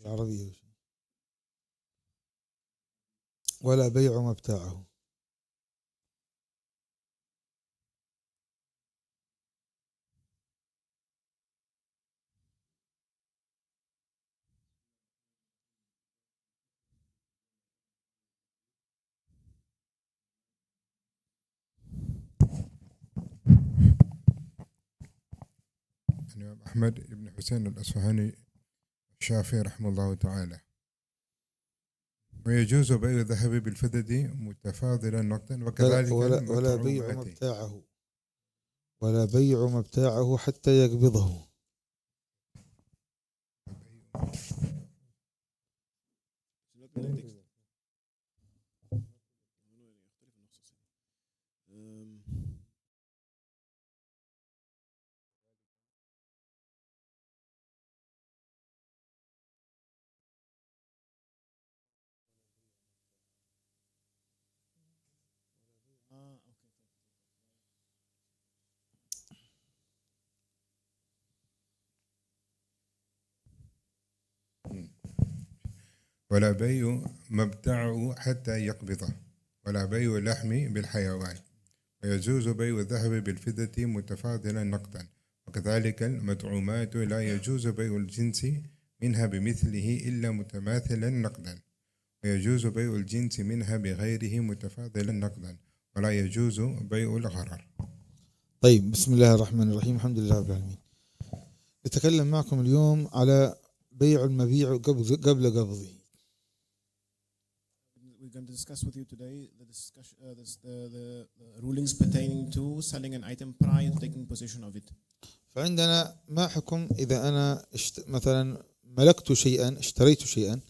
العربية ولا بيع مبتاعه. الإمام أحمد بن حسين الأصفهاني الشافعي رحمه الله تعالى. ويجوز بيع الذهب بالفضة متفاضلا نقدا وكذلك ولا بيع مبتاعه ولا بيع مبتاعه حتى يقبضه. ولا بيع مبتاعه حتى يقبضه ولا بيع اللحم بالحيوان. ويجوز بيع الذهب بالفضة متفاضلا نقدا وكذلك المطعومات لا يجوز بيع الجنس منها بمثله إلا متماثلا نقدا. ويجوز بيع الجنس منها بغيره متفاضلا نقدا ولا يجوز بيع الغرر. طيب، بسم الله الرحمن الرحيم، الحمد لله رب العالمين. نتكلم معكم اليوم على بيع المبيع قبل قبضه. We're going to discuss with you today the rulings pertaining to selling an item prior to taking possession of it. فعندنا ما حكم إذا أنا مثلا ملكت شيئا، اشتريت شيئا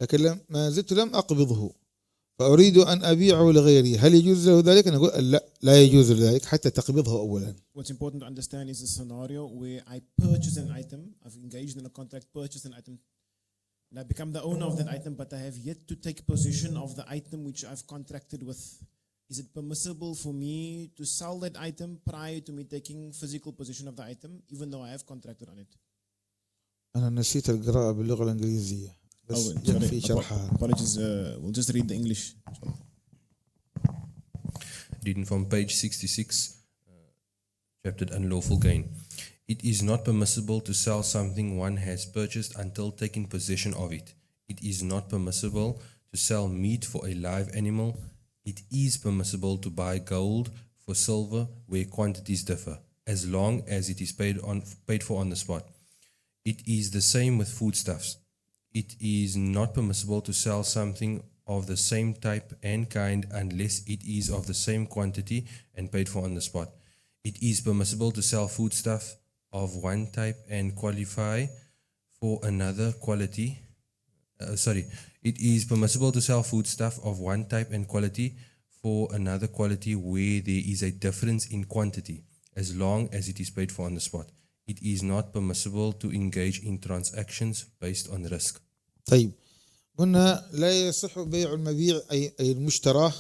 لكن ما زلت لم أقبضه فأريد أن أبيعه لغيري، هل يجوز له ذلك؟ نقول لا يجوز ذلك حتى تقبضه أولا. What's important to understand is a scenario where I purchase an item, I've engaged in a contract, purchased an item, and I become the owner of that item, but I have yet to take possession of the item which I've contracted with. Is it permissible for me to sell that item prior to me taking physical possession of the item, even though I have contracted on it? أنا نسيت القراءة باللغة الإنجليزية بس في شرحها. Apologies, we'll just read the English. Reading from page 66, chapter Unlawful Gain. It is not permissible to sell something one has purchased until taking possession of it. It is not permissible to sell meat for a live animal. It is permissible to buy gold for silver where quantities differ, as long as it is paid for on the spot. It is the same with foodstuffs. It is not permissible to sell something of the same type and kind unless it is of the same quantity and paid for on the spot. It is permissible to sell foodstuff of one type and qualify for another quality. It is permissible to sell foodstuff of one type and quality for another quality where there is a difference in quantity, as long as it is paid for on the spot. It is not permissible to engage in transactions based on risk. طيب، قلنا لا يصح بيع المبيع أي المشتراه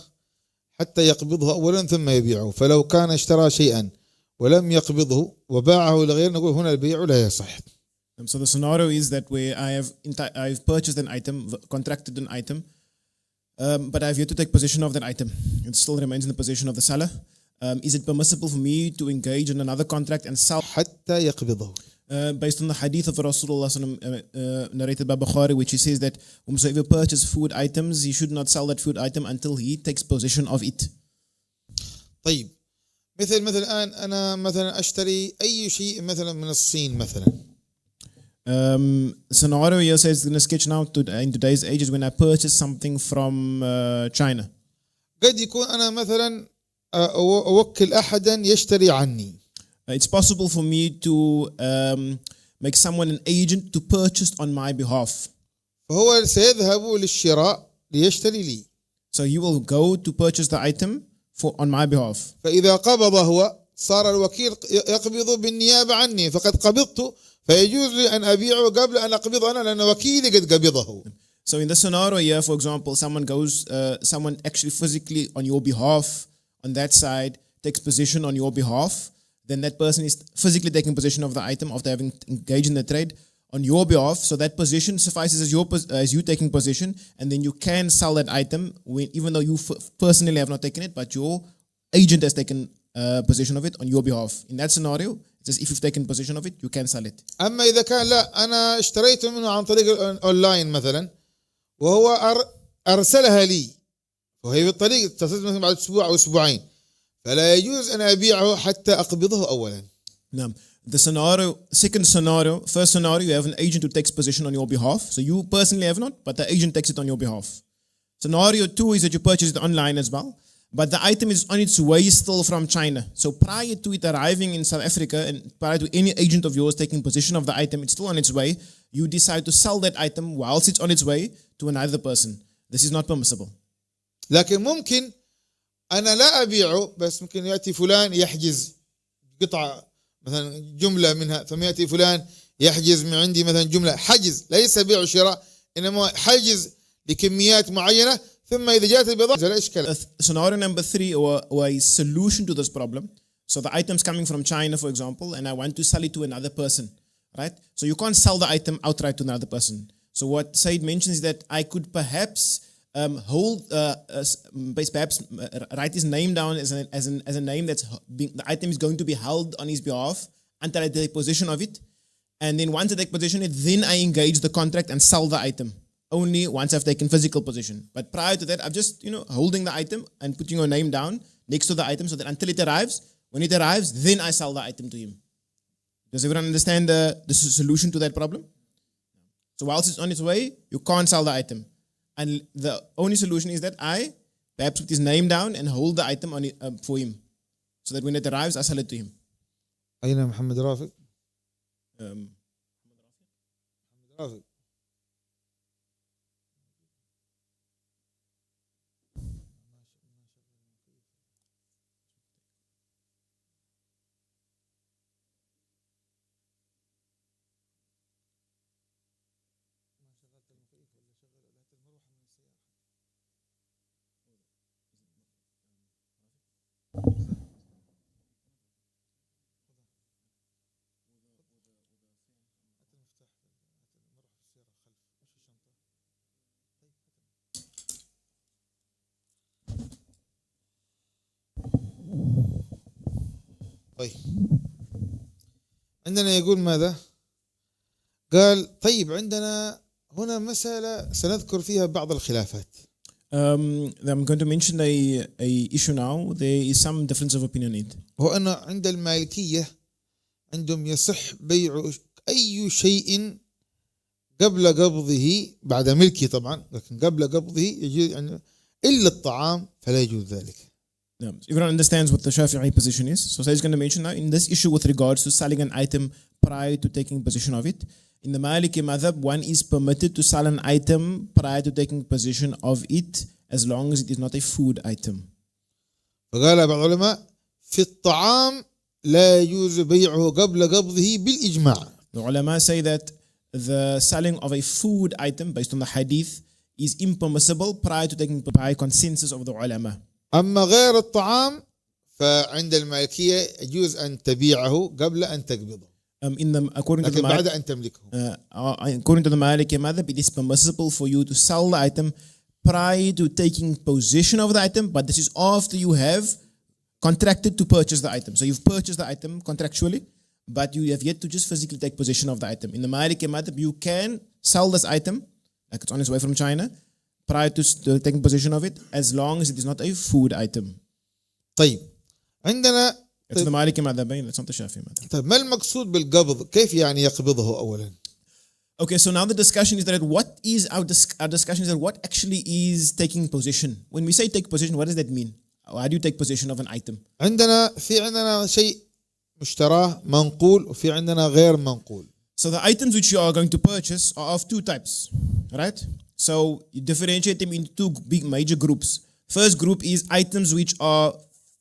حتى يقبضه أولا ثم يبيعه، فلو كان اشترى شيئا ولم يقبضه وباعه لغير نقول هنا البيع لا يصح. So the scenario is that where I've purchased an item, contracted an item, but I have yet to take possession of that item. It still remains in the possession of the seller. Is it permissible for me to engage in another contract and sell حتى يقبضه? Based on the hadith of Rasulullah narrated by Bukhari, which he says that whomsoever purchases food items, he should not sell that food item until he takes possession of it. طيب، مثل الآن أنا مثلا أشتري أي شيء مثلا من الصين مثلا. Scenario here says in a sketch now in today's age is when I purchase something from China. قد يكون أنا مثلا أوكل أحدا يشتري عني. It's possible for me to make someone an agent to purchase on my behalf. فهو سيذهب للشراء ليشتري لي. So he will go to purchase the item on my behalf. فإذا قبض هو صار الوكيل يقبض بالنيابة عني، فقد قبضت فيجوز لي أن أبيعه قبل أن أقبض أنا لأن وكيلي قد قبضه. So in this scenario here, for example, someone actually physically on your behalf on that side takes possession on your behalf, then that person is physically taking possession of the item after having engaged in the trade. on your behalf. So that position suffices as you taking position, and then you can sell that item even though you personally have not taken it, but your agent has taken possession of it on your behalf. In that scenario, it's as if you've taken possession of it, you can sell it. أما إذا كان لا أنا اشتريته منه عن طريق الأونلاين مثلا وهو أرسلها لي وهي بالطريق تصل مثلا بعد أسبوع أو أسبوعين فلا يجوز أن أبيعه حتى أقبضه أولا. Now, second scenario, first scenario, you have an agent who takes possession on your behalf. So you personally have not, but the agent takes it on your behalf. Scenario 2 is that you purchase it online as well, but the item is on its way still from China. So prior to it arriving in South Africa and prior to any agent of yours taking possession of the item, it's still on its way. You decide to sell that item whilst it's on its way to another person. This is not permissible. لكن ممكن أنا لا أبيعه بس ممكن يأتي فلان يحجز قطعة مثلا جملة منها ثم يأتي فلان يحجز من عندي مثلا جملة حجز ليس بيع وشراء إنما حجز لكميات معينة ثم إذا جاءت البضاعة لا إشكال. Scenario number 3 or a solution to this problem. So the item's coming from China, for example, and I want to sell it to another person, right? So you can't sell the item outright to another person. So what Said mentions is that I could perhaps write his name down as a name that's the item is going to be held on his behalf until I take possession of it, and then once I take possession of it, then I engage the contract and sell the item only once I've taken physical possession. But prior to that, I'm just holding the item and putting your name down next to the item so that until it arrives, when it arrives, then I sell the item to him. Does everyone understand the solution to that problem? So whilst it's on its way, you can't sell the item. And the only solution is that I perhaps put his name down and hold the item on it, for him. So that when it arrives, I sell it to him. أين محمد رافق؟ محمد رافق. طيب عندنا يقول ماذا؟ قال طيب عندنا هنا مسألة سنذكر فيها بعض الخلافات. I'm going to mention a issue now. There is some difference of opinion in it. هو أن عند المالكية عندهم يصح بيع أي شيء قبل قبضه بعد ملكه طبعا لكن قبل قبضه يجوز يعني إلا الطعام فلا يجوز ذلك. Yeah. Everyone understands what the Shafi'i position is. So he's going to mention now in this issue with regards to selling an item prior to taking possession of it. In the Maliki madhab, one is permitted to sell an item prior to taking possession of it as long as it is not a food item. فقال بعض العلماء في الطعام لا يجوز بيعه قبل قبضه بالإجماع. The ulama say that the selling of a food item based on the hadith is impermissible prior to taking by consensus of the ulama. أما غير الطعام فعند المالكية يجوز أن تبيعه قبل أن تقبضه. According to بعد أن تملكه. According to the Maliki madhab, it is permissible for you to sell the item prior to taking possession of the item, but this is after you have contracted to purchase the item. So you've purchased the item contractually, but you have yet to just physically take possession of the item. In the Maliki madhab, you can sell this item, like it's on its way from China, prior to taking possession of it, as long as it is not a food item. طيب عندنا It's the Maliki madhab, it's not the Shafi'i madhab. طيب ما المقصود بالقبض؟ كيف يعني يقبضه أولا؟ Okay, so now the discussion is that our discussion is that what actually is taking possession. When we say take possession, what does that mean? How do you take possession of an item? عندنا شيء مشتراه منقول وفي عندنا غير منقول. So the items which you are going to purchase are of two types, right? So you differentiate them into two big major groups. First group is items which are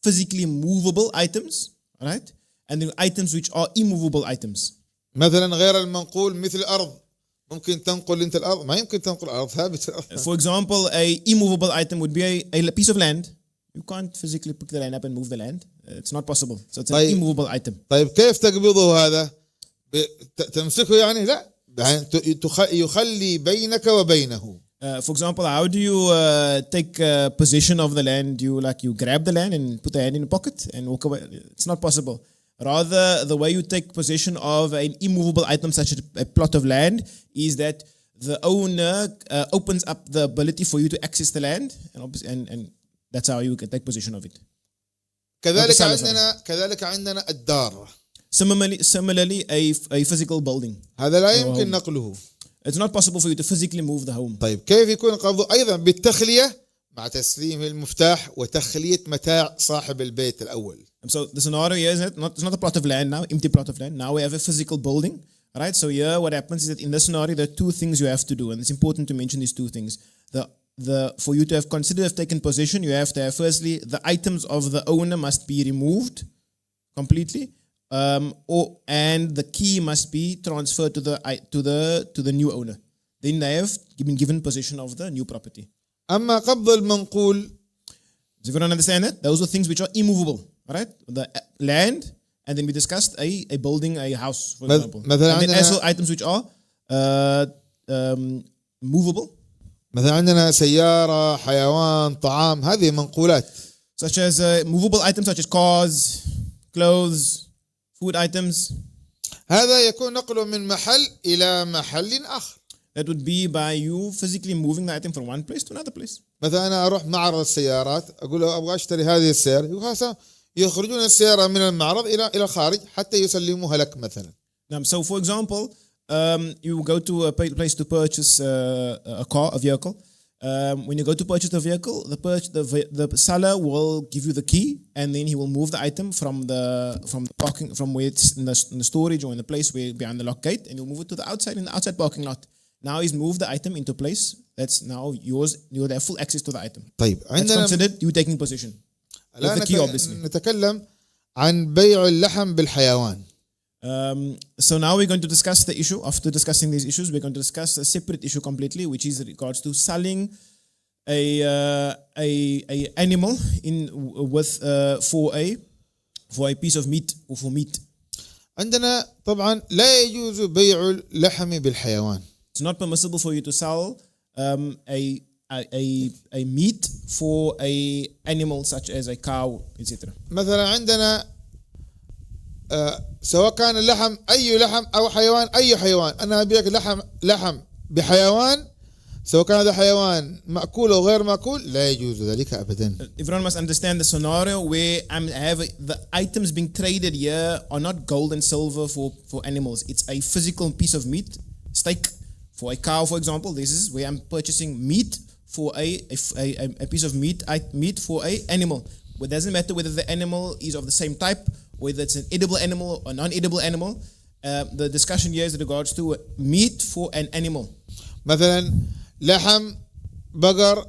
physically movable items, right? And then items which are immovable items. مثلا غير المنقول مثل الأرض. ممكن تنقل أنت الأرض ما يمكن تنقل الأرض ثابت. For example, a immovable item would be a piece of land. You can't physically pick the land up and move the land. It's not possible. So it's an immovable item. طيب كيف تقبضه هذا؟ تمسكه يعني لا يعني يخلي بينك وبينه. For example, how do you take possession of the land? You grab the land and put the hand in the pocket and walk away. It's not possible. Rather, the way you take possession of an immovable item such as a plot of land is that the owner opens up the ability for you to access the land, and that's how you can take possession of it. كذلك عندنا الدار. Similarly, a physical building. هذا لا يمكن نقله. It's not possible for you to physically move the home. طيب كيف يكون قبضه؟ أيضا بالتخلية مع تسليم المفتاح وتخلية متاع صاحب البيت الأول. So the scenario here is it's not a plot of land now, empty plot of land. Now we have a physical building, right? So here what happens is that in this scenario there are two things you have to do, and it's important to mention these two things. For you to have considered have taken possession, you have to have firstly the items of the owner must be removed completely. And the key must be transferred to the new owner. Then they have been given possession of the new property. أما قبض المنقول. Does everyone understand that? Those are things which are immovable, right? The land, and then we discussed a building, a house, for example. And then also items which are movable. مثلا عندنا سيارة، حيوان، طعام، هذه منقولات. Such as movable items such as cars, clothes, food items. هذا يكون نقله من محل إلى محل آخر. That would be by you physically moving the item from one place to another place. مثلا أنا أروح معرض السيارات أقول له أبغى أشتري هذه السيارة، يخرجون السيارة من المعرض إلى الخارج حتى يسلموها لك مثلا. So for example, you go to a place to purchase a vehicle. When you go to purchase the vehicle, the seller will give you the key, and then he will move the item from the parking, from where it's in the storage or in the place where behind the lock gate, and he'll move it to the outside in the outside parking lot. Now he's moved the item into place. That's now yours. You have full access to the item. طيب That's considered you taking possession. With the key, obviously. نتكلم عن بيع اللحم بالحيوان. So now we're going to discuss the issue. After discussing these issues, we're going to discuss a separate issue completely, which is regards to selling a animal for a piece of meat or for meat. عندنا طبعا لا يجوز بيع اللحم بالحيوان. It's not permissible for you to sell a meat for a animal such as a cow, etc. مثلا عندنا سواء كان اللحم أي لحم أو حيوان أي حيوان، أنا أبيك لحم بحيوان، سواء كان هذا حيوان مأكول أو غير مأكول، لا يجوز ذلك أبدا. Everyone must understand the scenario where the items being traded here are not gold and silver for animals. It's a physical piece of meat, steak for a cow, for example. This is where I'm purchasing meat for a piece of meat for a animal. It doesn't matter whether the animal is of the same type, whether it's an edible animal or non-edible animal. The discussion here is in regards to meat for an animal. مثلا لحم بقر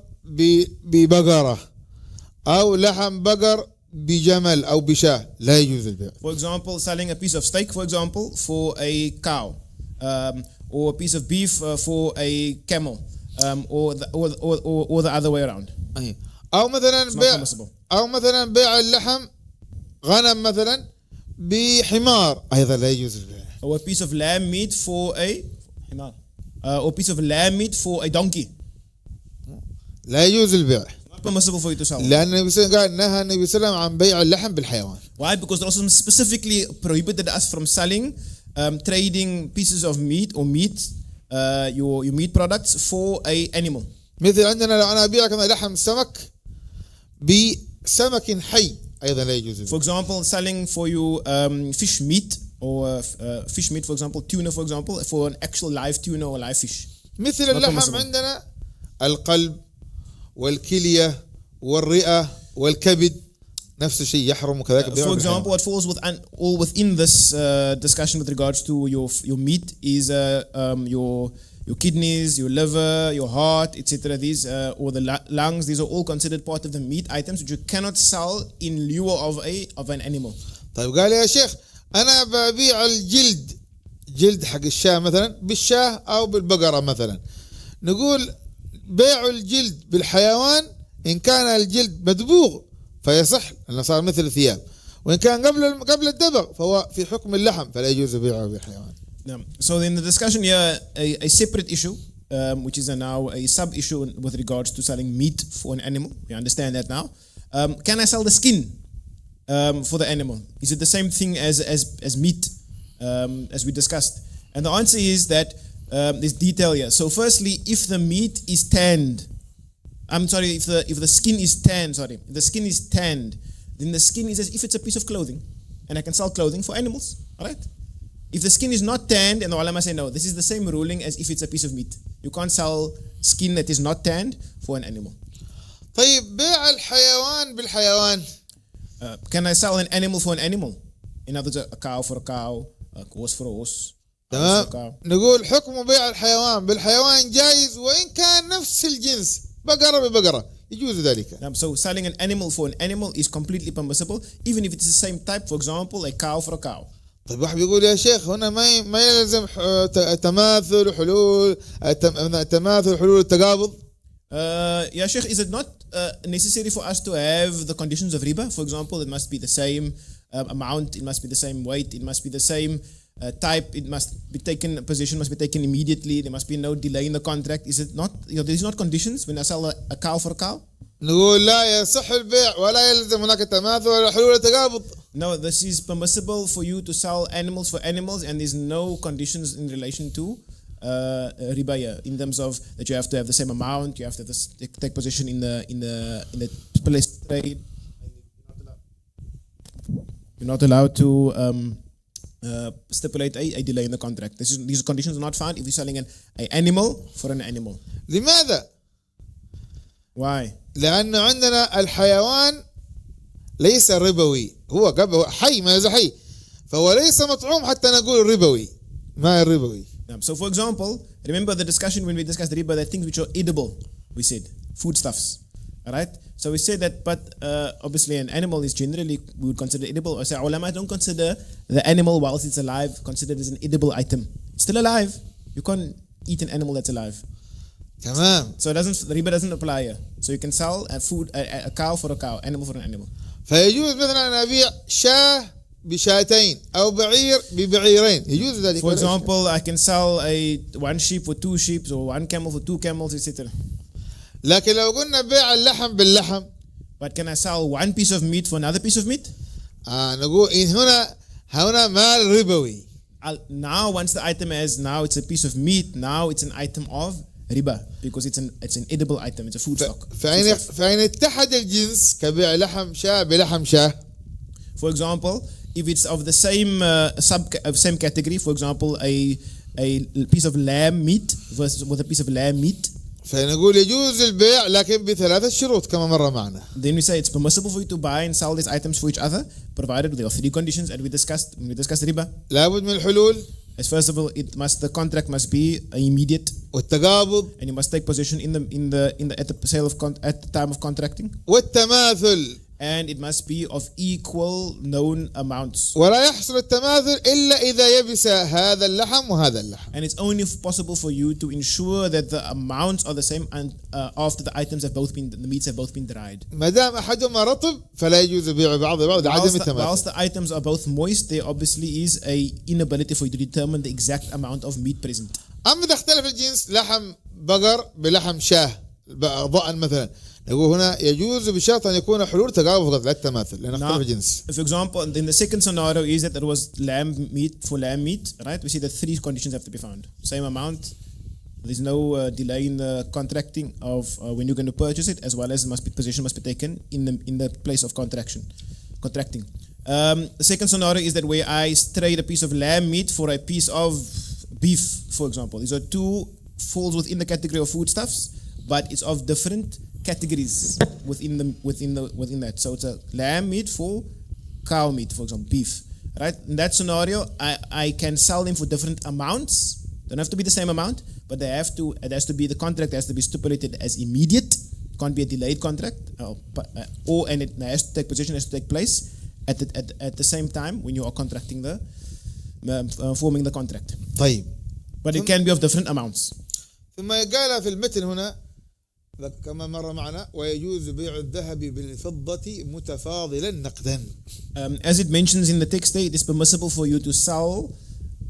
ببقرة أو لحم بقر بجمل أو بشاة لا يجوز البيع. For example, selling a piece of steak, for example, for a cow, or a piece of beef for a camel, or the other way around. أو مثلا بيع اللحم غنم مثلا بحمار أيضا لا يجوز البيع. Or a piece of lamb meat for a حمار. Or a piece of lamb meat for a donkey. لا يجوز البيع. Not permissible for you to sell. لأن النبي صلى الله عليه وسلم قال نهى النبي صلى الله عليه وسلم عن بيع اللحم بالحيوان. Why? Because the Rasul specifically prohibited us from selling, trading pieces of meat or your meat products for a animal. مثل عندنا لو أنا أبيعك لحم سمك بسمك حي أيضا لا يجوز. For example, selling for you fish meat or fish meat, for example, tuna, for example, for an actual live tuna or live fish. مثل اللحم عندنا القلب والكلية والرئة والكبد نفس الشيء يحرم وكذلك. For example, what falls all within this discussion with regards to your meat is your kidneys, your liver, your heart, etc. These or the lungs. These are all considered part of the meat items which you cannot sell in lieu of an animal. طيب قال يا شيخ أنا ببيع جلد حق الشاة مثلا بالشاة أو بالبقرة مثلا. نقول بيع الجلد بالحيوان إن كان الجلد مدبوغ فيصح لأنه صار مثل الثياب، وإن كان قبل الدبغ فهو في حكم اللحم فلا يجوز بيعه بالحيوان. So in the discussion here, a separate issue, which is now a sub-issue with regards to selling meat for an animal. We understand that now. Can I sell the skin for the animal? Is it the same thing as meat, as we discussed? And the answer is that there's detail here. So firstly, if the meat is tanned, if the skin is tanned, if the skin is tanned, then the skin is as if it's a piece of clothing, and I can sell clothing for animals, all right? If the skin is not tanned, and the ulama say no, this is the same ruling as if it's a piece of meat. You can't sell skin that is not tanned for an animal. طيب بيع الحيوان بالحيوان. Can I sell an animal for an animal? In other words, a cow for a cow, a horse for a horse. تمام. نقول حكم بيع الحيوان بالحيوان جائز وإن كان نفس الجنس بقرة ببقرة يجوز ذلك. So selling an animal for an animal is completely permissible, even if it's the same type. For example, a cow for a cow. طيب واحد بيقول يا شيخ هنا ما يلزم تماثل حلول التقابض. Yeah, Sheikh, is it not necessary for us to have the conditions of riba? For example, it must be the same amount, it must be the same weight, it must be the same type, it must be taken, position must be taken immediately, there must be no delay in the contract. Is it not, there's not conditions when I sell a cow for a cow? نقول لا يصح البيع ولا يلزم هناك تماثل ولا حلول التقابض. No, this is permissible for you to sell animals for animals, and there's no conditions in relation to riba here, in terms of that you have to have the same amount, you have to take position in the place of trade. You're not allowed to stipulate a delay in the contract. These conditions are not found if you're selling an animal for an animal. لماذا؟ Why? لأنه عندنا الحيوان ليس ربوي، هو قبل حي ما يزال حي، فهو ليس مطعوم حتى نقول ربوي، ما الربوي. So for example, remember the discussion when we discussed riba, that things which are edible, we said, foodstuffs. Alright? So we said that, but obviously an animal is generally, we would consider edible. Or say, ulama don't consider the animal whilst it's alive, consider it as an edible item. It's still alive. You can't eat an animal that's alive. تمام. So the riba doesn't apply here. So you can sell a cow for a cow, animal for an animal. فيجوز مثلا أن أبيع شاة بشاتين أو بعير ببعيرين، يجوز ذلك. For example, I can sell one sheep for 2 sheep, or one camel for 2 camels, etc. لكن لو قلنا بيع اللحم باللحم. But can I sell one piece of meat for another piece of meat? نقول هنا مال ربوي. Now once the item now it's a piece of meat, now it's an item of riba, because it's an edible item, it's a food stock. فإن اتحد الجنس كبيع لحم شاة بلحم شاة. For example, if it's of the same category, for example, a piece of lamb meat versus with a piece of lamb meat, فنقول يجوز البيع لكن بثلاثة شروط كما مر معنا. Then we say it's permissible for you to buy and sell these items for each other, provided there are 3 conditions that we discussed when we discussed riba. لابد من الحلول. As first of all, the contract must be immediate, والتقابض. and you must take possession at the time of contracting. والتماثل. And it must be of equal known amounts. ولا يحصل التماثل إلا إذا يبس هذا اللحم وهذا اللحم. And it's only possible for you to ensure that the amounts are the same and after the meats have both been dried. ما دام أحدهما رطب فلا يجوز بيع بعض عدم التماثل. Whilst the items are both moist, there obviously is a inability for you to determine the exact amount of meat present. أما إذا اختلف الجنس لحم بقر بلحم شاه ضأن مثلا، نقول هنا يجوز بشرط أن يكون حلول تقابض فقط لا التماثل لأن اختلف الجنس. For example, in the second scenario is that there was lamb meat for lamb meat, right? We see that 3 conditions have to be found. Same amount, there's no delay in the contracting of when you're going to purchase it, as well as possession must be taken in the place of contracting. The second scenario is that where I trade a piece of lamb meat for a piece of beef, for example. These are 2 falls within the category of foodstuffs, but it's of different categories within that. So it's a lamb meat for cow meat, for example, beef. Right? In that scenario, I can sell them for different amounts. Don't have to be the same amount, but the contract has to be stipulated as immediate. Can't be a delayed contract, and it has to take possession, has to take place at the same time when you are contracting forming the contract. طيب. But it can be of different amounts. ثم قال في المتن هنا كما مر معنا ويجوز بيع الذهب بالفضة متفاضلا نقدا. As it mentions in the text, it is permissible for you to sell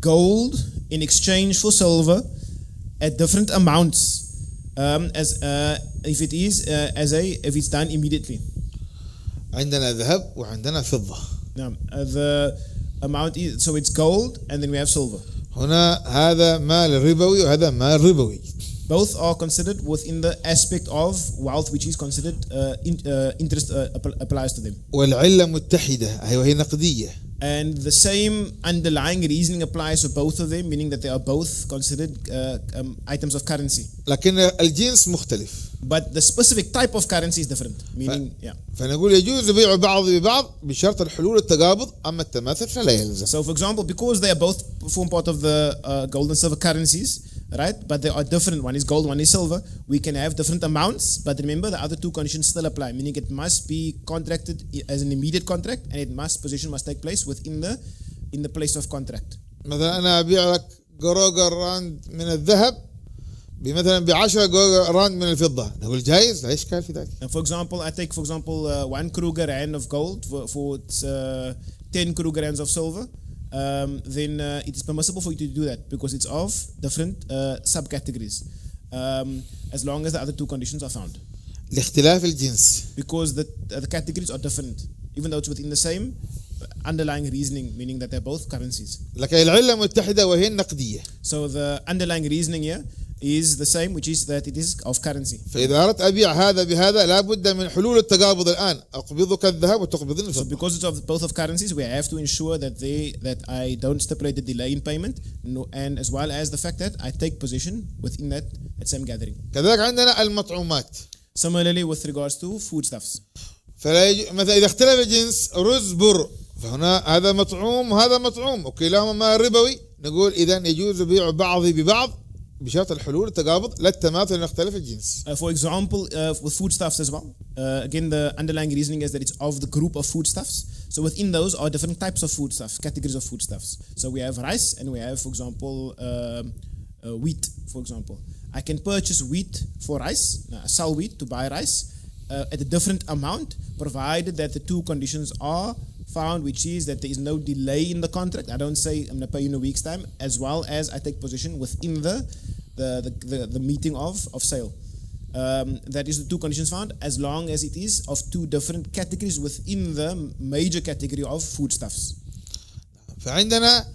gold in exchange for silver at different amounts, if it's done immediately. عندنا ذهب وعندنا فضة. The amount is, so it's gold and then we have silver. هنا هذا مال ربوي وهذا مال ربوي. Both are considered within the aspect of wealth which is considered interest applies to them. والعلة متحدة وهي نقدية. And the same underlying reasoning applies to both of them, meaning that they are both considered items of currency. لكن الجنس مختلف. But the specific type of currency is different, meaning فنقول يجوز بيع بعض ببعض بشرط الحلول التقابض، أما التماثل فلا يلزم. So for example, because they are both form part of the gold and silver currencies, right? But they are different. One is gold, one is silver. We can have different amounts, but remember the other two conditions still apply, meaning it must be contracted as an immediate contract, and possession must take place within the place of contract. مثلا أنا أبيع لك قروقر راند من الذهب بمثلا ب10 راند من الفضة، نقول جائز لا إشكال في ذلك. For example, I take 1 Kruger rand of gold for 10 Kruger rands of silver. Then it is permissible for you to do that because it's of different subcategories, as long as the other two conditions are found. لاختلاف الجنس. Because the categories are different, even though it's within the same underlying reasoning, meaning that they're both currencies. لكن العلة متحدة وهي النقدية. So the underlying reasoning here is the same, which is that it is of currency. فإذا أردت أبيع هذا بهذا لابد من حلول التقابض الآن، أقبضك الذهب وتقبضني So الفضة. because it's of both of currencies, we have to ensure that I don't stipulate the delay in payment, and as well as the fact that I take position within that same gathering. كذلك عندنا المطعومات. Similarly, with regards to foodstuffs. مثلا إذا اختلف الجنس رز بر، فهنا هذا مطعوم وهذا مطعوم وكلاهما مال ربوي، نقول إذا يجوز بيع بعض ببعض بشرط الحلول التقابض لا التماثل أن يختلف الجنس. For example, with foodstuffs as well, again the underlying reasoning is that it's of the group of foodstuffs. So within those are different types of foodstuffs, categories of foodstuffs. So we have rice and we have, for example, wheat. For example, I can purchase wheat for rice, sell wheat to buy rice at a different amount, provided that the two conditions are found, which is that there is no delay in the contract. I don't say I'm going to pay you in a week's time, as well as I take position within the meeting of sale. That is the two conditions found, as long as it is of two different categories within the major category of foodstuffs. فعندنا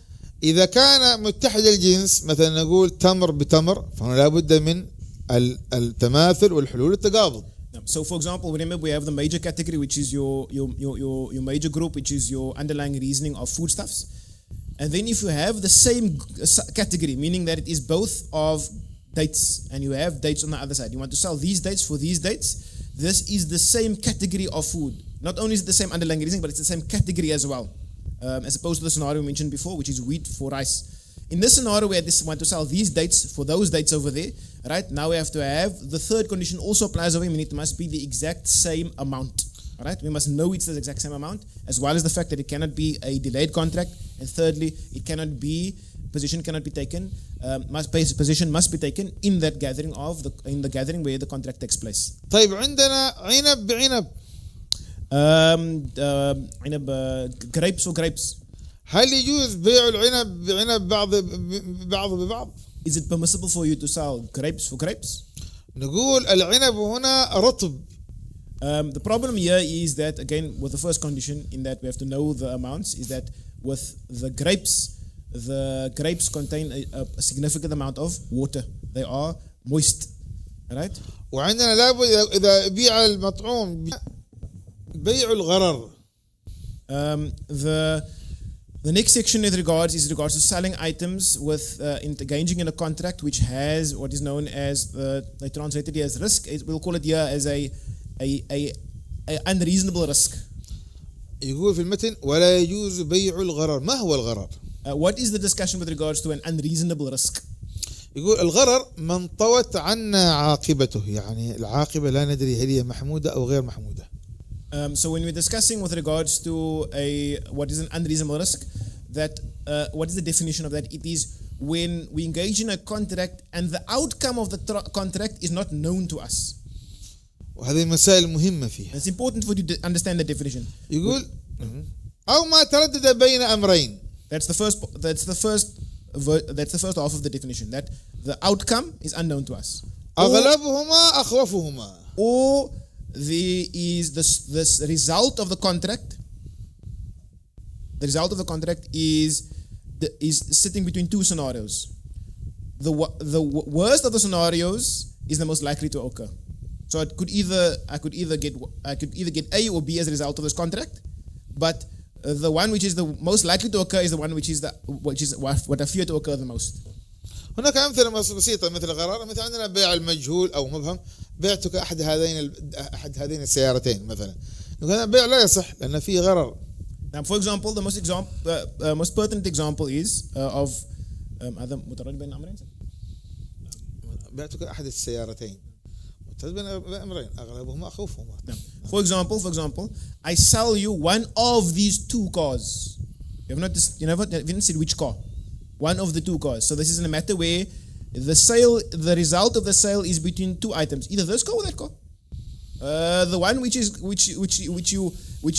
إذا كان متحد الجنس، مثلا نقول تمر بتمر، فهنا لابد من التماثل والحلول التقابض. So, for example, remember we have the major category, which is your major group, which is your underlying reasoning of foodstuffs. And then if you have the same category, meaning that it is both of dates, and you have dates on the other side, you want to sell these dates for these dates, this is the same category of food. Not only is it the same underlying reasoning, but it's the same category as well, as opposed to the scenario we mentioned before, which is wheat for rice. In this scenario, we want to sell these dates for those dates over there, right? Now we have to have the third condition also applies over, meaning it must be the exact same amount, all right? We must know it's the exact same amount, as well as the fact that it cannot be a delayed contract, and thirdly, position cannot be taken, position must be taken in that gathering in the gathering where the contract takes place. طيب عندنا عنب بعنب. Grapes or grapes. هل يجوز بيع العنب بعنب بعض ببعض؟ Is it permissible for you to sell grapes for grapes? نقول العنب هنا رطب. The problem here is that, again, with the first condition, in that we have to know the amounts, is that with the grapes contain a significant amount of water. They are moist, right? وعندنا لابد إذا بيع المطعوم بيع الغرر. The next section is regards to selling items with engaging in a contract which has what is known as they translated here as risk. We'll call it here as a unreasonable risk. يقول في المتن ولا يجوز بيع الغرر. ما هو الغرر؟ What is the discussion with regards to an unreasonable risk? يقول الغرر من طوت عنا عاقبته، يعني العاقبة لا ندري هل هي محمودة أو غير محمودة. So when we're discussing with regards to what is an unreasonable risk, that what is the definition of that? It is when we engage in a contract and the outcome of the contract is not known to us. وهذه مسائل مهمة فيها. It's important for you to understand the definition. يقول أو ما تردد بين أمرين. That's the first half of the definition, that the outcome is unknown to us. أغلبهما أخوفهما. Or there is this result of the contract. The result of the contract is sitting between two scenarios. The worst of the scenarios is the most likely to occur. So I could either get A or B as a result of this contract, but the one which is the most likely to occur is the one which is what I fear to occur the most. هناك أمثلة بسيطة مثل غرار، مثل عندنا بيع المجهول أو مبهم، بعتك أحد هذين السيارتين مثلا، هذا بيع لا يصح لأن فيه غرر. Now, for example, the most pertinent example is of هذا متردد بين أمرين. بعتك أحد السيارتين متردد بين أمرين أغلبهما أخوفهما. For example, I sell you one of these two cars. You haven't said which car. One of the two cars. So this is in a matter where the result of the sale is between two items, either this car or that car. The one which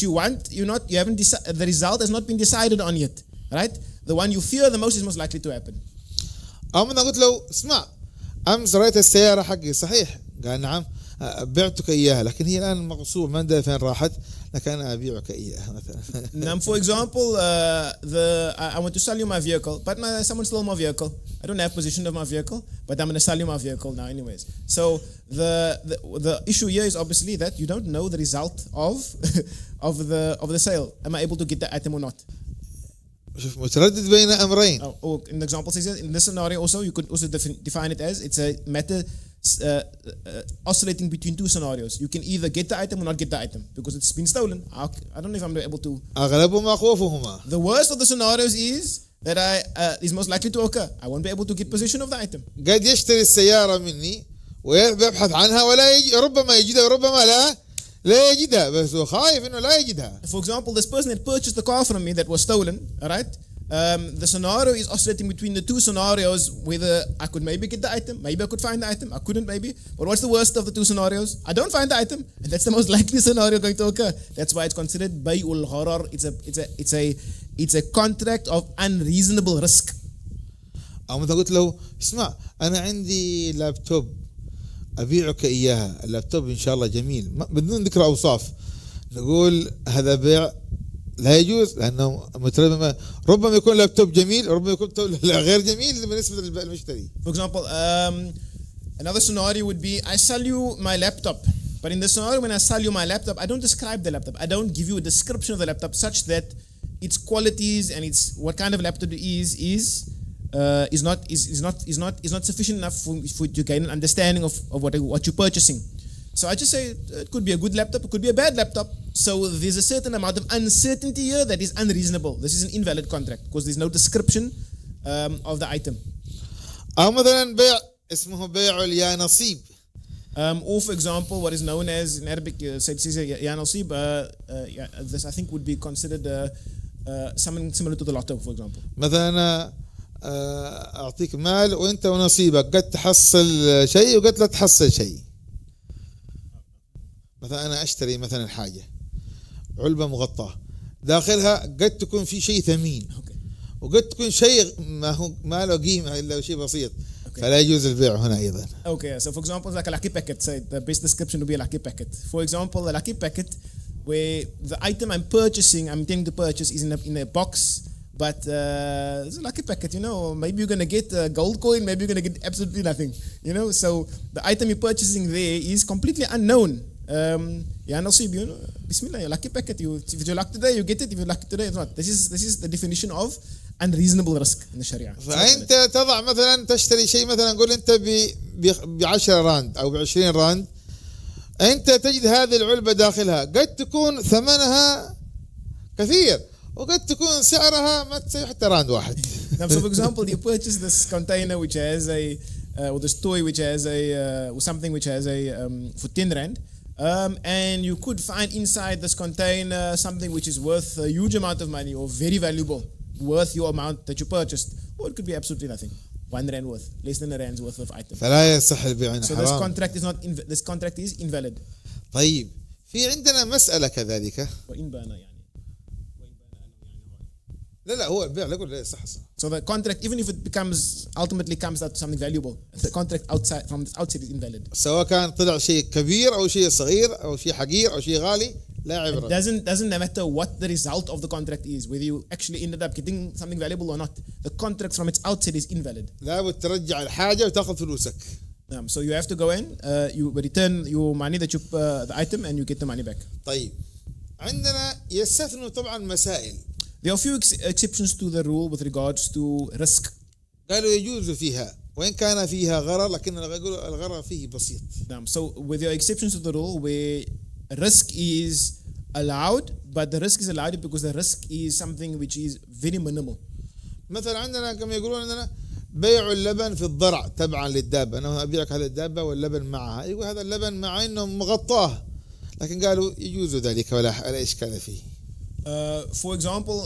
you want, you haven't decided. The result has not been decided on yet, right? The one you fear the most is most likely to happen. أنا قلت له اسمع، أمس رأيت السيارة حقي صحيح؟ قال نعم، بعتك إياها، لكن هي الآن مغصوبة ما أدري فين راحت، لكن أنا أبيعك إياها مثلا. Now, for example, I want to sell you my vehicle, but someone stole my vehicle. I don't have possession of my vehicle, but I'm going to sell you my vehicle now, anyways. So the issue here is obviously that you don't know the result of the sale. Am I able to get the item or not? شوف متردد بين أمرين. Or in the example says in this scenario also you could also define it as it's a matter oscillating between two scenarios. You can either get the item or not get the item because it's been stolen. I don't know if I'm able to. أغلبهما أخوفهما. The worst of the scenarios is that is most likely to occur. I won't be able to get possession of the item. قد يشتري السيارة مني ويبحث عنها ولا ربما يجدها وربما لا يجدها، بس هو خايف إنه لا يجدها. For example, this person that purchased the car from me that was stolen, right? The scenario is oscillating between the two scenarios, whether I could maybe get the item, maybe I could find the item, I couldn't maybe. But what's the worst of the two scenarios? I don't find the item, and that's the most likely scenario going to occur. That's why it's considered bay'ul gharar. It's a contract of unreasonable risk. أو مثلا قلت له اسمع أنا عندي لابتوب أبيعك إياها، اللابتوب إن شاء الله جميل بدون ذكر أوصاف، نقول هذا بيع لا يجوز لأنه ربما يكون لابتوب جميل وربما يكون غير جميل بالنسبة للمشتري. For example, another scenario would be I sell you my laptop, but in the scenario when I sell you my laptop, I don't describe the laptop. I don't give you a description of the laptop such that its qualities and its what kind of laptop it is not sufficient enough for you to gain an understanding of what you're purchasing. So I just say it could be a good laptop, it could be a bad laptop. So there's a certain amount of uncertainty here that is unreasonable. This is an invalid contract because there's no description of the item. أو مثلا بيع اسمه بيع اليا نصيب. Or for example, what is known as in Arabic, ya nasib, this I think would be considered something similar to the lotto, for example. مثلا أنا أعطيك مال وأنت ونصيبك قد تحصل شيء وقد لا تحصل شيء. مثلا أنا أشتري مثلا حاجة علبة مغطاة داخلها قد تكون في شيء ثمين وقد تكون شيء ما له قيمة إلا شيء بسيط فلا يجوز البيع هنا أيضا. Okay, so for example, it's like a lucky packet. So the best description would be a lucky packet. For example, a lucky packet where the item I'm intending to purchase is in a box, but it's a lucky packet, maybe you're going to get a gold coin, maybe you're going to get absolutely nothing, so the item you're purchasing there is completely unknown. Ya nasib, bismillah, your lucky packet, if you're lucky today you get it, if you're lucky today it's not. This is the definition of unreasonable risk in the Sharia. فأنت تضع مثلا تشتري شيء مثلا نقول أنت ب10 راند أو ب20 راند، أنت تجد هذه العلبة داخلها قد تكون ثمنها كثير وقد تكون سعرها ما تساوي حتى راند واحد. Now, so for example, you purchase this container which has or this toy which has or something which has for 10 rand, and you could find inside this container something which is worth a huge amount of money or very valuable, worth your amount that you purchased, or it could be absolutely nothing. 1 rand worth, less than a rand's worth of item. فلا يصح البيع. So this contract is not this contract is invalid. طيب في عندنا مسألة كذلك. وإن بان يعني لا هو البيع لا يقول لا صح. So the contract, even if it ultimately comes out to something valuable, the contract from the outset is invalid. سواء كان طلع شيء كبير أو شيء صغير أو شيء حقير أو شيء غالي لا It عبرة. doesn't matter what the result of the contract is, whether you actually ended up getting something valuable or not. The contract from its outset is invalid. لابد ترجع الحاجة وتأخذ فلوسك. So you have to go in, you return your money that you the item, and you get the money back. طيب عندنا يستثنوا طبعا مسائل. There are few exceptions to the rule with regards to risk. قالوا يجوز فيها وإن كان فيها غرر لكن الغرر فيه بسيط. So with your exceptions to the rule where risk is allowed, but the risk is allowed because the risk is something which is very minimal. مثلا عندنا كما يقولون عندنا بيع اللبن في الضرع تبعا للدابة، أنا أبيعك هذه الدابة واللبن معها، يقول هذا اللبن مع إنه مغطاه لكن قالوا يجوز ذلك ولا إشكال فيه. For example,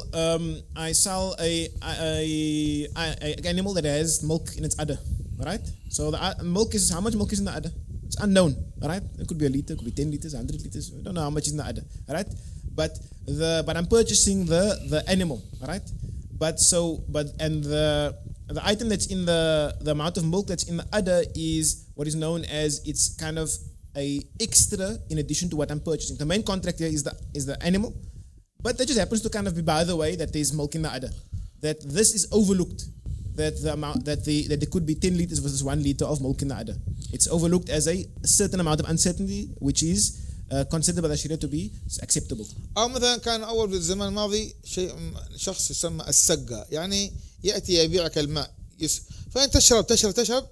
I sell a animal that has milk in its udder, right? So the milk is, how much milk is in the udder? It's unknown, right? It could be a liter, it could be 10 liters, 100 liters. We don't know how much is in the udder, right? But I'm purchasing the animal, right? The item that's in the amount of milk that's in the udder is what is known as, it's kind of a extra in addition to what I'm purchasing. The main contract here is the animal. But that just happens to kind of be by the way that there's milk in the udder. That this is overlooked. That the amount that there could be 10 liters versus 1 liter of milk in the udder. It's overlooked as a certain amount of uncertainty, which is considered by the Sharia to be acceptable. أو مثلا كان أول في الزمن الماضي شخص يسمى السقا، يعني يأتي يبيعك الماء فأنت تشرب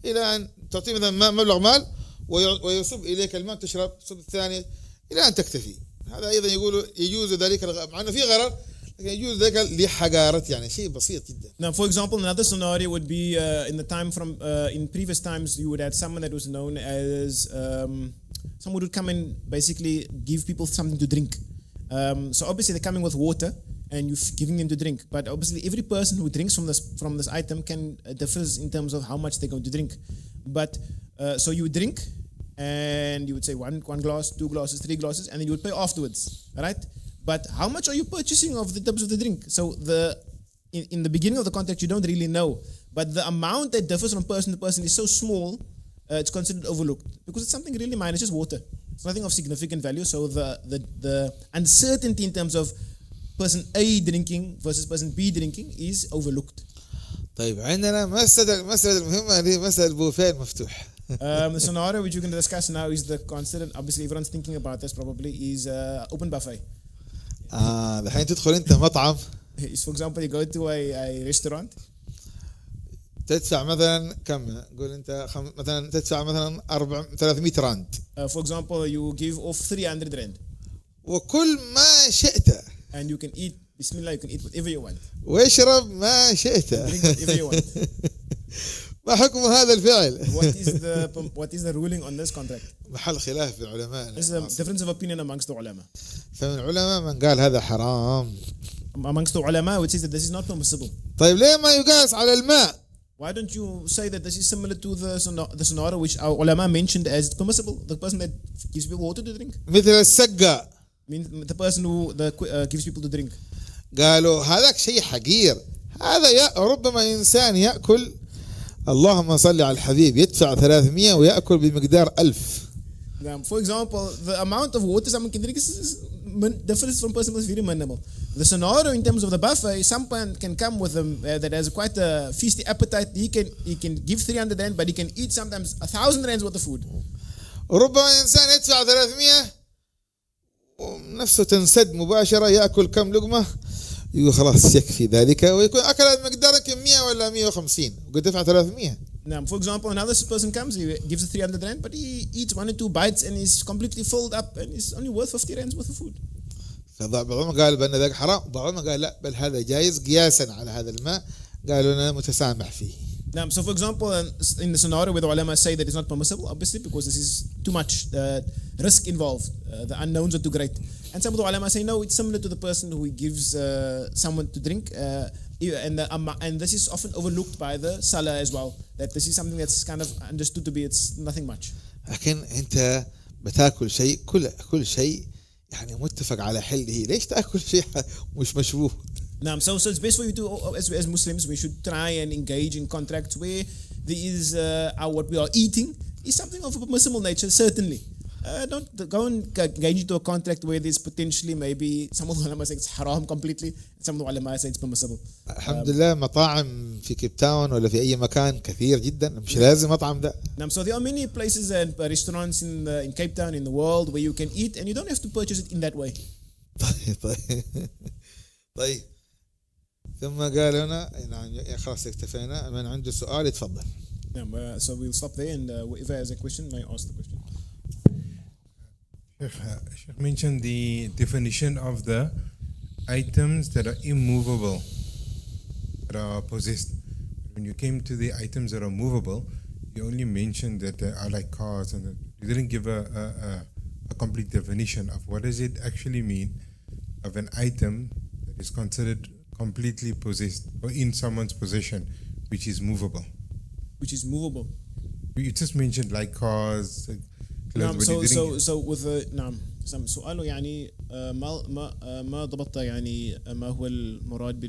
إلى أن تعطيه مثلا مبلغ مال ويصب إليك الماء تشرب الصب الثاني إلى أن تكتفي. هذا أيضا يقولوا يجوز ذلك مع أنه في غرر لكن يجوز ذلك لحقارة، يعني شيء بسيط جدا. Now, for example, another scenario would be in the time from in previous times you would have someone that was known as someone would come and basically give people something to drink. So obviously they're coming with water and you're giving them to drink, but obviously every person who drinks from this item can differs in terms of how much they're going to drink. But so you would drink. And you would say one glass, 2 glasses, 3 glasses, and then you would pay afterwards, right? But how much are you purchasing of the terms of the drink? So in the beginning of the contract, you don't really know, but the amount that differs from person to person is so small, it's considered overlooked because it's something really minor, it's just water. It's nothing of significant value. So the uncertainty in terms of person A drinking versus person B drinking is overlooked. طيب عندنا مسألة المهمة هذه مسألة البوفيه المفتوح. The scenario which you can discuss now is the considered, obviously everyone's thinking about this probably, is open buffet. الحين تدخل أنت مطعم. For example, you go to a restaurant. تدفع مثلا كم؟ قول أنت مثلا تدفع مثلا 300 راند. For example, you give off 300 rand. وكل ما شئت. And you can eat, Bismillah, you can eat whatever you want. واشرب ما شئت. Drink whatever you want. ما حكم هذا الفعل؟ What is the ruling on this contract? محل خلاف في العلماء. There's a difference of opinion amongst the ulama. فمن العلماء من قال هذا حرام. Amongst the ulama, which says that this is not permissible. طيب ليه ما يقاس على الماء؟ Why don't you say that this is similar to the scenario which our ulama mentioned as permissible? The person that gives people water to drink. مثل السقا. The person who gives people to drink. قالوا هذاك شيء حقير. هذا ربما إنسان يأكل، اللهم صل على الحبيب، يدفع 300 ويأكل بمقدار 1000. For example, the amount of water someone can drink differs from person to person, very minimal. The scenario in terms of the buffet, someone can come with them that has quite a feisty appetite. He can give 300 rand, but he can eat sometimes 1,000 rands worth of food. وربما إنسان يدفع 300 ونفسه تنسد مباشرة، يأكل كم لقمة يقول خلاص يكفي ذلك، ويكون أكل مقدار 100 ولا 150 وقد دفع 300. Now, for example, another person comes, he gives the 300 rand, but he eats 1 or 2 bites and is completely filled up and is only worth 50 rands worth of food. فبعضهم قال بأن ذلك حرام، بعضهم قال لا بل هذا جائز قياسا على هذا الماء، قالوا أنا متسامح فيه. Now, so for example, in the scenario where the ulama say that it's not permissible, obviously because this is too much, the risk involved, the unknowns are too great. And some of the ulama say no, it's similar to the person who gives someone to drink, and this is often overlooked by the salah as well, that this is something that's kind of understood to be, it's nothing much. لكن أنت بتاكل شيء كل شيء يعني متفق على حله، ليش تأكل شيء مش مشبوه؟ So it's best for you to, as Muslims, we should try and engage in contracts where there is what we are eating is something of a permissible nature, certainly. Don't go and engage into a contract where there's potentially maybe some of the ulama say it's haram completely, some of the ulama say it's permissible. الحمد لله مطاعم في كيب تاون ولا في أي مكان كثير جدا، مش لازم مطعم ده. So there are many places and restaurants in Cape Town, in the world, where you can eat and you don't have to purchase it in that way. طيب ثم قال لنا يعني خلاص اكتفينا، من عنده سؤال يتفضل. So we'll stop there, and whoever has a question may ask the question. Sheikh mentioned the definition of the items that are immovable, that are possessed. When you came to the items that are movable, you only mentioned that they are like cars, and you didn't give a complete definition of what does it actually mean of an item that is considered completely possessed or in someone's possession, which is movable. Which is movable. You just mentioned like cars. So with سؤاله يعني ما ضبطت يعني ما هو المراد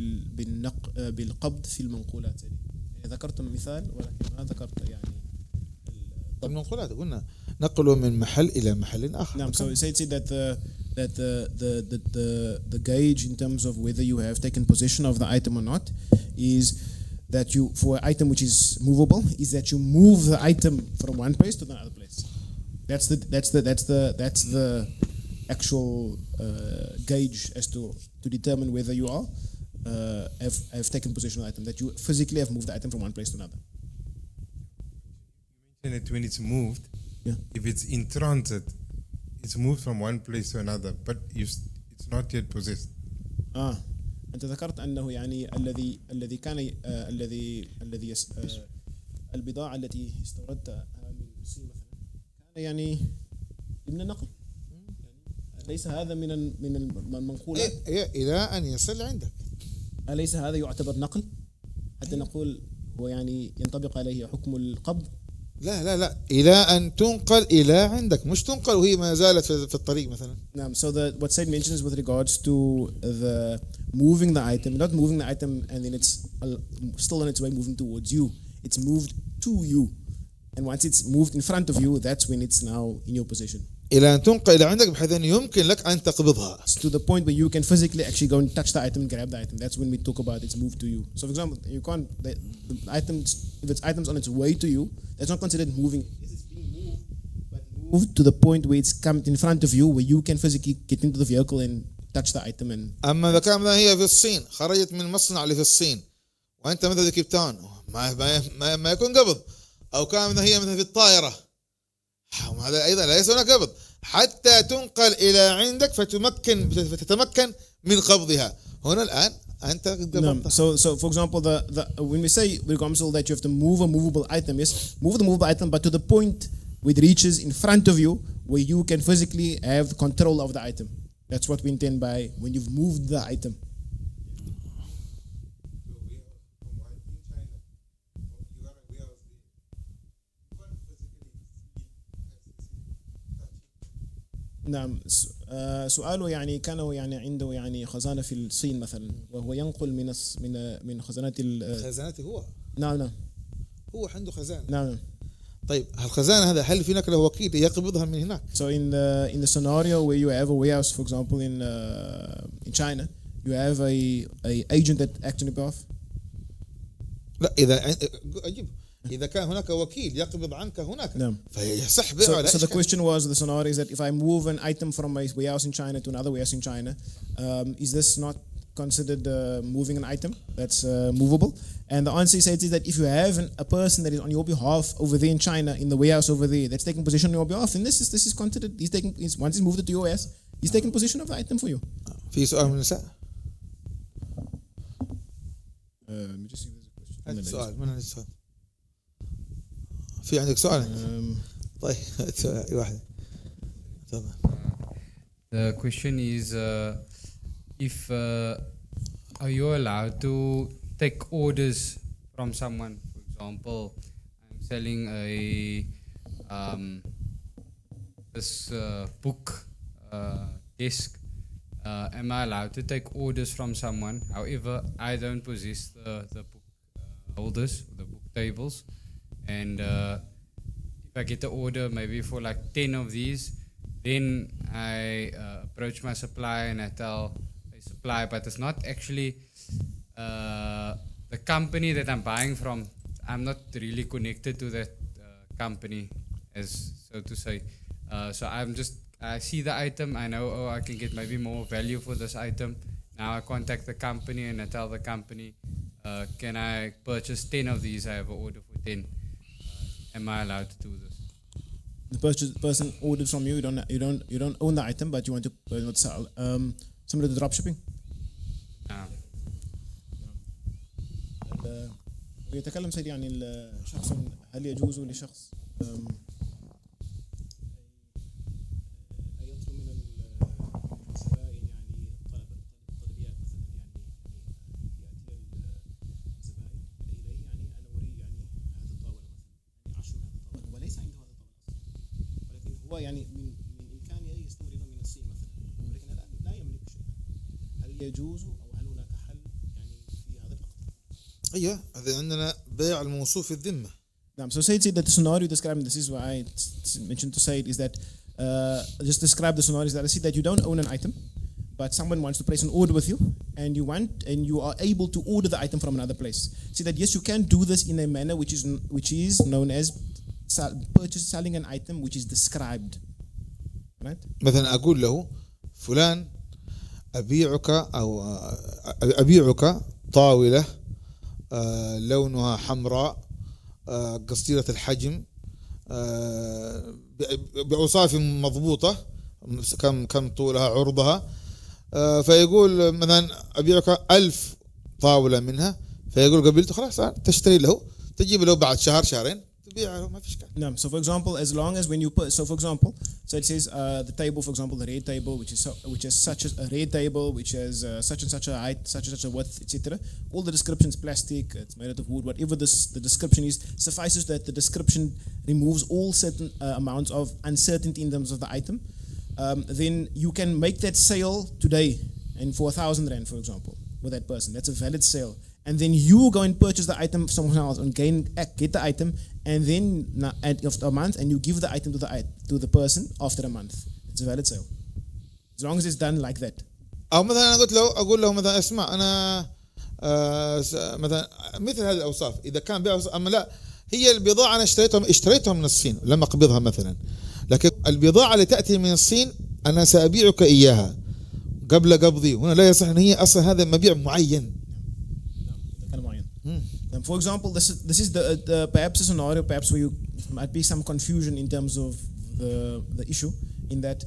بالقبض في المنقولات يعني ذكرت مثال ولكن ما ذكرت يعني المنقولات قلنا نقله من محل إلى محل آخر. So it said that the gauge in terms of whether you have taken possession of the item or not is that you, for an item which is movable, is that you move the item from one place to another place. That's the actual gauge as to determine whether you are have taken possession of the item, that you physically have moved the item from one place to another. When it's moved, if it's in transit, it's moved from one place to another, but it's not yet possessed. أنت ذكرت أنه يعني الذي كان البضاعة التي استوردتها من الصين مثلا كان يعني ضمن النقل، ليس هذا من المنقولات إلى أن يصل عندك. أليس هذا يعتبر نقل حتى نقول هو يعني ينطبق عليه حكم القبض؟ لا إلى أن تنقل إلى عندك، مش تنقل وهي ما زالت في الطريق مثلا. So what Said mentions with regards to the moving the item, not moving the item and then it's still on its way moving towards you. It's moved to you, and once it's moved in front of you, that's when it's now in your possession. إلى أن تنقل إلى عندك بحيث أن يمكن لك أن تقبضها. To the point where you can physically actually go and touch the item and grab the item. That's when we talk about it's moved to you. So for example, you can't the items, if it's items on its way to you, that's not considered moving. Yes, it's being moved, but moved to the point where it's come in front of you, where you can physically get into the vehicle and touch the item. And أما إذا كان هي في الصين، خرجت من المصنع اللي في الصين وأنت مثلا في كيب تاون، ما يكون قبض، أو كان هي مثلا في الطائرة، هذا أيضا ليس هناك قبض حتى تنقل إلى عندك فتتمكن من قبضها. هنا الآن أنت قبضتها. So for example, when we say that you have to move a movable item, yes, move the movable item, but to the point where it reaches in front of you, where you can physically have control of the item. That's what we intend by when you've moved the item. نعم سؤاله يعني كان يعني عنده يعني خزانة في الصين مثلا، وهو ينقل من خزانات خزانته هو. نعم هو عنده خزانة. نعم. طيب هالخزانة هذا هل في هناك له وكيل يقبضها من هناك؟ So in the scenario where you have a warehouse, for example in China, you have a agent that acts on your behalf. لا إذا كان هناك وكيل يقبض عنك هناك فيصح بيعه. So the question was, the scenario is that if I move an item from my warehouse in China to another warehouse in China, is this not considered moving an item that's movable? And the answer is that if you have a person that is on your behalf over there in China, in the warehouse over there, that's taking position on your behalf, and this is considered, once he's moved it to your warehouse, he's taking position of the item for you. في سؤال من النساء؟ Let me just see if there's a question. سؤال من النساء. في عندك سؤال؟ طيب واحد. تفضل. The question is, if are you allowed to take orders from someone? For example, I'm selling this book desk. am I allowed to take orders from someone? However, I don't possess the book holders, the book tables, and if I get the order maybe for like 10 of these, then I approach my supplier and I tell a supplier, but it's not actually the company that I'm buying from. I'm not really connected to that company, as so to say. So I see the item, I know, oh, I can get maybe more value for this item. Now I contact the company and I tell the company, can I purchase 10 of these? I have an order for 10. Am I allowed to do this? The person ordered from you. You don't own the item, but you want to sell. Similar to drop shipping. ويتكلم سيدي عن الشخص هل يجوز لشخص أن يطلب من الزبائن يعني طلبيات مثلا يعني يأتي الزبائن إليه يعني أنا أريد يعني هذه الطاولة مثلا يعني 10 من هذه الطاولة وليس عنده هذه الطاولة ولكن هو يعني من إمكانه يستوردها من الصين مثلا ولكن الآن لا يملك شيئا هل يجوز أو هل هناك حل يعني في هذا العقد؟ ايوه هذا عندنا بيع الموصوف في الذمه. So say that the scenario described, this is why I mentioned to say it, is that just describe the scenario is that I see that you don't own an item, but someone wants to place an order with you, and you are able to order the item from another place. See that yes, you can do this in a manner which is known as selling an item which is described, right? مثلا اقول له فلان ابيعك طاوله لونها حمراء قصيرة الحجم بأوصاف مضبوطة كم طولها عرضها فيقول مثلا أبيعك 1000 طاولة منها فيقول قبلته خلاص تشتري له تجيب له بعد شهر شهرين تبيع له ما في إشكال. No, so for example, as long as when you put, so for example, so it says the table, for example, the red table, which is such a red table, which has such and such a height, such and such a width, etc. All the descriptions, plastic, it's made out of wood, whatever the description is, suffices that the description removes all certain amounts of uncertainty in terms of the item. Then you can make that sale today, and for 1,000 rand, for example, with that person. That's a valid sale. And then you go and purchase the item somewhere else and get the item, and then after a month, and you give the item to the person after a month. It's a valid sale, as long as it's done like that. أو مثلا أقول له مثلا اسمع أنا مثلا مثل هذه الأوصاف إذا كان بيع أما لا هي البضاعة أنا اشتريتها من الصين لما أقبضها مثلا لكن البضاعة اللي تأتي من الصين أنا سأبيعك إياها قبل قبضي هنا لا يصح أن هي أصلا هذا مبيع معين. For example, this is the perhaps a scenario perhaps where you might be some confusion in terms of the issue in that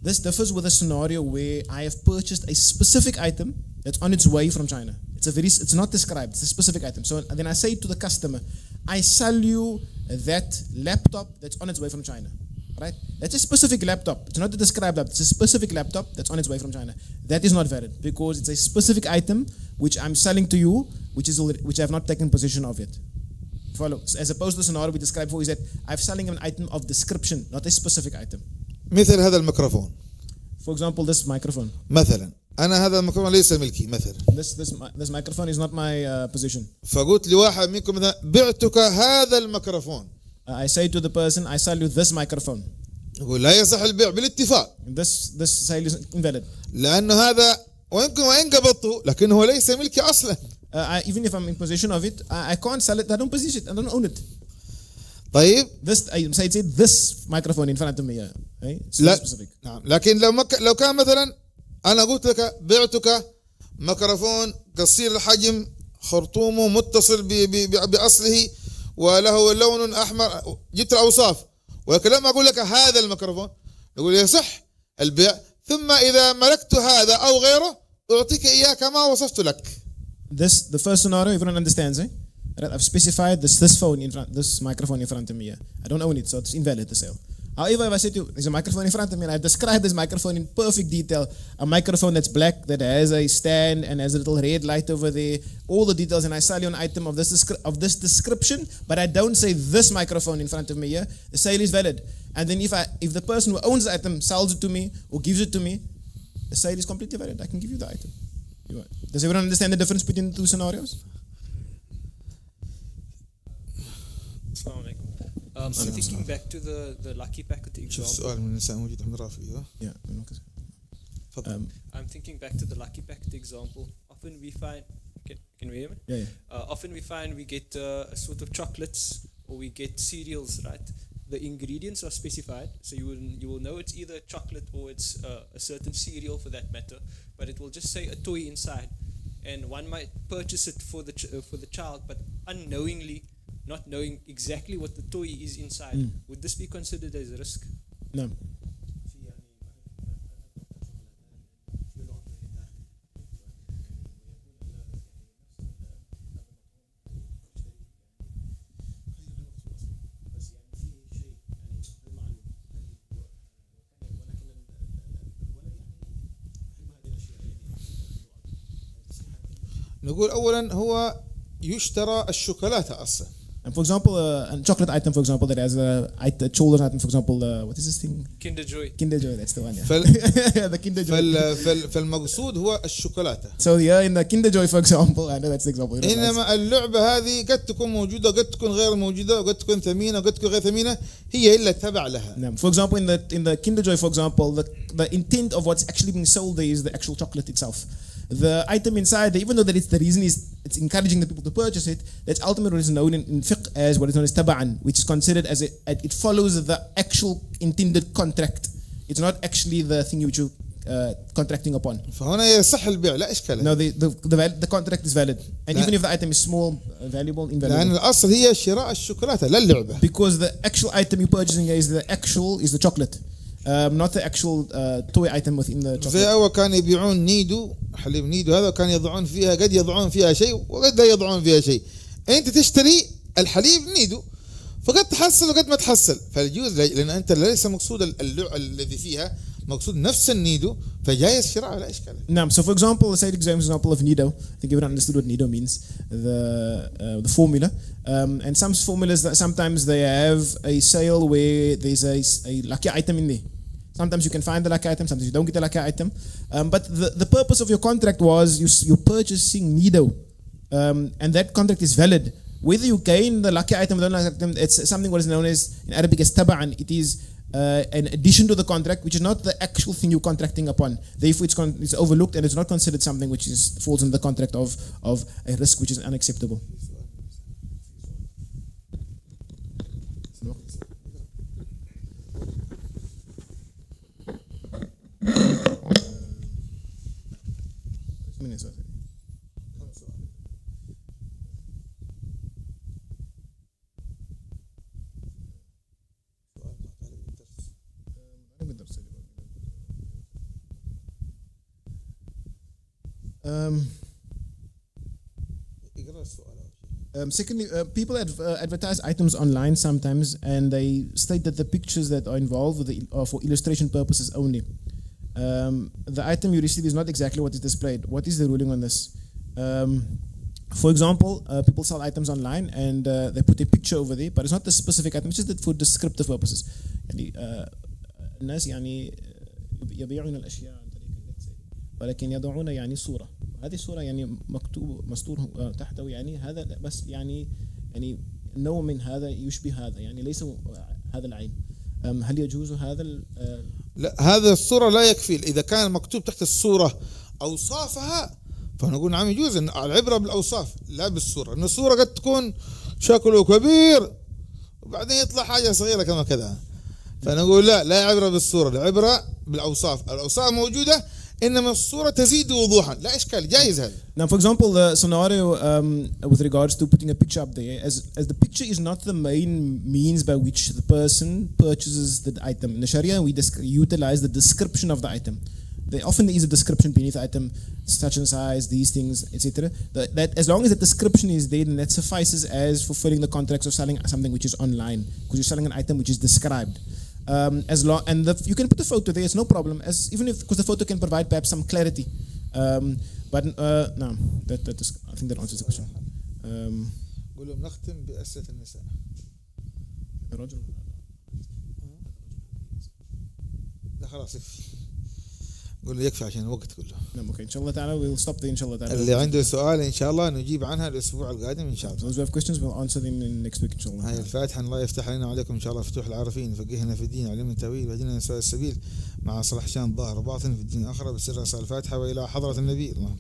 this differs with a scenario where I have purchased a specific item that's on its way from China. It's not described, it's a specific item. So then I say to the customer, I sell you that laptop that's on its way from China. Right? That's a specific laptop. It's not a described laptop. It's a specific laptop that's on its way from China. That is not valid because it's a specific item which I'm selling to you, which I have not taken possession of yet. Follow. As opposed to the scenario we described before, is that I'm selling an item of description, not a specific item. مثل هذا الميكروفون. For example, this microphone. مثلا أنا هذا الميكروفون ليس ملكي مثلا. This microphone is not my possession. فقلت لواحد منكم مثلا بعتك هذا الميكروفون. I say to the person, I sell you this microphone. يقول لا يصح البيع بالاتفاق. This sale is invalid. لأنه هذا وإن قبضته لكنه ليس ملكي أصلا. Even if I'm in possession of it, I can't sell it. I don't possess it. I don't own it. طيب. I say this microphone in front of me. It's لا. specific. نعم. لكن لو كان مثلا أنا قلت لك بعتك ميكروفون قصير الحجم خرطومه متصل بأصله وله لون أحمر جبت الأوصاف ولكن لما أقول لك هذا الميكروفون يقول يصح البيع ثم إذا ملكت هذا أو غيره أعطيك إياه كما وصفت لك. The first scenario everyone understands. I've specified this microphone in front of me. I don't own it, so it's invalid the sale. However, if I say to you, there's a microphone in front of me and I've described this microphone in perfect detail, a microphone that's black, that has a stand and has a little red light over there, all the details, and I sell you an item of this description, but I don't say this microphone in front of me here, the sale is valid. And then if the person who owns the item sells it to me or gives it to me, sale is completely valid. I can give you the item. Does everyone understand the difference between the two scenarios? Assalamu alaikum. I'm thinking back to the lucky packet شوف example. السؤال من النساء موجود عند رافي. Yeah. تفضل. I'm thinking back to the lucky packet example. Often we find, can we hear me? Yeah. Often we find we get a sort of chocolates or we get cereals, right? The ingredients are specified, so you will know it's either chocolate or it's a certain cereal for that matter. But it will just say a toy inside, and one might purchase it for the child, but unknowingly, not knowing exactly what the toy is inside. Would this be considered as a risk? No. نقول أولا هو يشترى الشوكولاتة أصلا. And for example, a chocolate item, for example, that has a children's item, for example, what is this thing? Kinder Joy. Kinder Joy, that's the one. Yeah. The Kinder Joy. فالمقصود هو الشوكولاتة. So yeah, in the Kinder Joy, for example, I know that's the example. إنما اللعبة هذه قد تكون موجودة وقد تكون غير موجودة وقد تكون ثمينة وقد تكون غير ثمينة هي إلا تبع لها. For example, in the Kinder Joy, for example, the intent of what's actually being sold there is the actual chocolate itself. The item inside, even though that the reason is it's encouraging the people to purchase it, that's ultimately what is known in fiqh as what is known as taba'an, which is considered as it follows the actual intended contract. It's not actually the thing which you're contracting upon. فهنا يصح البيع لا إشكال. No, the contract is valid, and even if the item is small, valuable, invaluable. لأن الأصل هي شراء الشوكولاتة لا اللعبة. Because the actual item you're purchasing is the chocolate. Not the actual toy item within the chocolate. زي أول كان يبيعون نيدو حليب نيدو هذا كان يضعون فيها قد يضعون فيها شيء وقد لا يضعون فيها شيء. أنت تشتري الحليب نيدو فقد تحصل وقد ما تحصل فالجوز لأن أنت ليس مقصود الذي فيها مقصود نفس النيدو فجايز شراء لا إشكال. No, so for example, let's say example of Nido. I think everyone understood what Nido means, the formula. And some formulas that sometimes they have a sale where there's a lucky item in there. Sometimes you can find the lucky item, sometimes you don't get the lucky item. But the purpose of your contract was you're purchasing Nido, and that contract is valid. Whether you gain the lucky item or don't lucky item, it's something what is known as in Arabic as taba'an. It is an addition to the contract, which is not the actual thing you're contracting upon. Therefore, it's overlooked and it's not considered something which falls in the contract of a risk which is unacceptable. Secondly, people advertise items online sometimes, and they state that the pictures that are involved are for illustration purposes only. The item you receive is not exactly what is displayed. What is the ruling on this? For example, people sell items online and they put a picture over there, but it's not the specific item, it's just for descriptive purposes. الناس يعني يبيعون الأشياء عن طريق النت ولكن يضعون يعني صورة. هذه الصورة يعني مكتوب مسطور تحته يعني هذا بس يعني نوع من هذا يشبه هذا يعني ليس هذا العين. هل يجوز هذا؟ لا هذا الصورة لا يكفي إذا كان مكتوب تحت الصورة أوصافها فنقول نعم يجوز إن العبرة بالأوصاف لا بالصورة إن الصورة قد تكون شكله كبير وبعدين يطلع حاجة صغيرة كما كذا فنقول لا عبرة بالصورة العبرة بالأوصاف الأوصاف موجودة إنما الصورة تزيد وضوحا لا إشكال جائز هذا. Now for example the scenario with regards to putting a picture up there as the picture is not the main means by which the person purchases the item. In the Sharia we utilize the description of the item. There often is a description beneath the item, such and size, these things, etc. That as long as the description is there, then that suffices as fulfilling the contracts of selling something which is online, because you're selling an item which is described. You can put a photo there; it's no problem. Because the photo can provide perhaps some clarity. No, that is. I think that answers the question. قولوا نختم بأسئلة النساء. لا خلاص قول له يكفي عشان الوقت كله. نعم اوكي ان شاء الله تعالى we'll stop there ان شاء الله تعالى. اللي عنده سؤال ان شاء الله نجيب عنها الاسبوع القادم ان شاء الله. Those who have questions we'll answer them in next week ان شاء الله. هاي الفاتحة الله يفتح علينا وعليكم ان شاء الله فتوح العارفين فقهنا في الدين علمنا التأويل وهدينا لسواء السبيل مع صلاح شان ظاهر وباطن في الدين الآخرة بسر رسائل الفاتحة وإلى حضرة النبي. اللهم